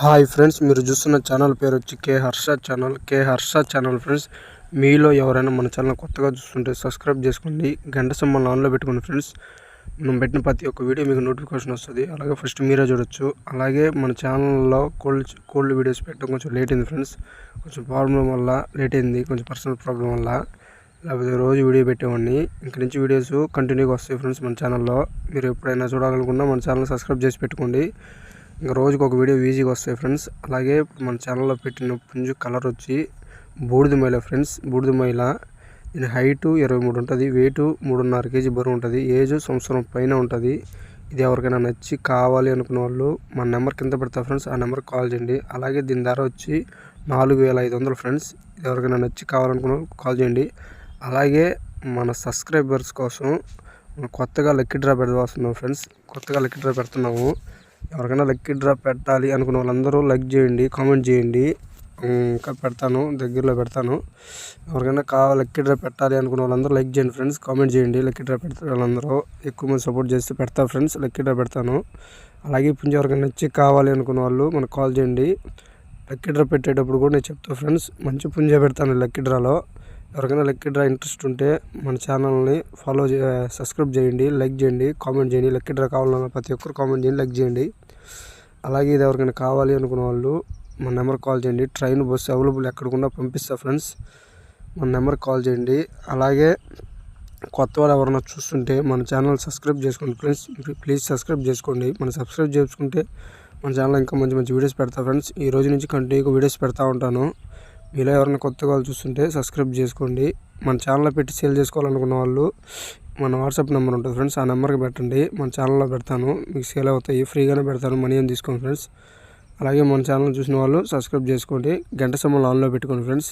Hi friends, మీరు చూస్తున్న channel పేరు వచ్చి కే హర్ష ఛానల్ ఫ్రెండ్స్. మీలో ఎవరైనా మన ఛానల్ కొత్తగా చూస్తుంటే సబ్స్క్రైబ్ చేసుకోండి, గంట సింబల్ ఆన్లో పెట్టుకోండి ఫ్రెండ్స్. మనం పెట్టిన ప్రతి ఒక్క వీడియో మీకు నోటిఫికేషన్ వస్తుంది. అలాగే ఫస్ట్ మీరే చూడొచ్చు. అలాగే మన ఛానల్లో కోల్డ్ వీడియోస్ పెట్టడం కొంచెం లేట్ అయింది ఫ్రెండ్స్. కొంచెం ప్రాబ్లం వల్ల లేట్ అయింది, కొంచెం పర్సనల్ ప్రాబ్లం వల్ల. లేకపోతే రోజు వీడియో పెట్టేవాడిని. ఇంక నుంచి వీడియోస్ కంటిన్యూగా వస్తాయి ఫ్రెండ్స్ మన ఛానల్లో. మీరు ఎప్పుడైనా చూడాలనుకున్నా మన ఛానల్ సబ్స్క్రైబ్ చేసి పెట్టుకోండి. ఇంకా రోజుకి ఒక వీడియో ఈజీగా వస్తాయి ఫ్రెండ్స్. అలాగే మన ఛానల్లో పెట్టిన పుంజు కలర్ వచ్చి బూడిద మైల ఫ్రెండ్స్. బూడిద మైల, దీని హైటు 23 ఉంటుంది, వెయిట్ 3.5 kg బరువు ఉంటుంది, ఏజ్ సంవత్సరం పైన ఉంటుంది. ఇది ఎవరికైనా నచ్చి కావాలి అనుకున్న వాళ్ళు మన నెంబర్ కింద పెడతా ఫ్రెండ్స్, ఆ నెంబర్కి కాల్ చేయండి. అలాగే దీని ధర వచ్చి 4500 ఫ్రెండ్స్. ఇది ఎవరికైనా నచ్చి కావాలనుకున్న వాళ్ళు కాల్ చేయండి. అలాగే మన సబ్స్క్రైబర్స్ కోసం కొత్తగా లక్కీ డ్రా పెడతాం ఫ్రెండ్స్. కొత్తగా లక్కీ డ్రా పెడుతున్నాము. ఎవరికైనా లక్కీ డ్రా పెట్టాలి అనుకున్న వాళ్ళందరూ లైక్ చేయండి, కామెంట్ చేయండి. ఇంకా పెడతాను, దగ్గరలో పెడతాను. ఎవరికైనా లక్కీ డ్రా పెట్టాలి అనుకున్న వాళ్ళందరూ లైక్ చేయండి ఫ్రెండ్స్, కామెంట్ చేయండి. లక్కీ డ్రా పెడతా వాళ్ళందరూ ఎక్కువ మంది సపోర్ట్ చేస్తే పెడతా ఫ్రెండ్స్, లక్కీ డ్రా పెడతాను. అలాగే పుంజ ఎవరికైనా నచ్చి కావాలి అనుకున్న వాళ్ళు మనకు కాల్ చేయండి. లక్కీ డ్రా పెట్టేటప్పుడు కూడా నేను చెప్తాను ఫ్రెండ్స్, మంచి పుంజ పెడతాను లక్కీ డ్రాలో. ఎవరికైనా లక్కీ డ్రా ఇంట్రెస్ట్ ఉంటే మన ఛానల్ని సబ్స్క్రైబ్ చేయండి, లైక్ చేయండి, కామెంట్ చేయండి. లక్కీ డ్రా కావాలన్నా ప్రతి ఒక్కరు కామెంట్ చేయండి, లైక్ చేయండి. అలాగే ఇది ఎవరికైనా కావాలి అనుకున్న వాళ్ళు మన నెంబర్కి కాల్ చేయండి. ట్రైన్ బస్సు అవైలబుల్ ఎక్కడికన్నా పంపిస్తా ఫ్రెండ్స్, మన నెంబర్కి కాల్ చేయండి. అలాగే కొత్త వాళ్ళు ఎవరైనా చూస్తుంటే మన ఛానల్ సబ్స్క్రైబ్ చేసుకోండి ఫ్రెండ్స్, ప్లీజ్ సబ్స్క్రైబ్ చేసుకోండి. మనం సబ్స్క్రైబ్ చేసుకుంటే మన ఛానల్ ఇంకా మంచి మంచి వీడియోస్ పెడతా ఫ్రెండ్స్. ఈ రోజు నుంచి కంటిన్యూగా వీడియోస్ పెడతా ఉంటాను. మీలో ఎవరైనా కొత్తగా చూస్తుంటే సబ్స్క్రైబ్ చేసుకోండి. మన ఛానల్లో పెట్టి సేల్ చేసుకోవాలనుకున్న వాళ్ళు మన వాట్సాప్ నెంబర్ ఉంటుంది ఫ్రెండ్స్, ఆ నెంబర్కి పెట్టండి. మన ఛానల్లో పెడతాను, మీకు సేల్ అవుతాయి, ఫ్రీగానే పెడతాను, మనీ ఏం తీసుకోండి ఫ్రెండ్స్. అలాగే మన ఛానల్ చూసిన వాళ్ళు సబ్స్క్రైబ్ చేసుకోండి, గంట సింబల్ ఆన్లో పెట్టుకోండి ఫ్రెండ్స్.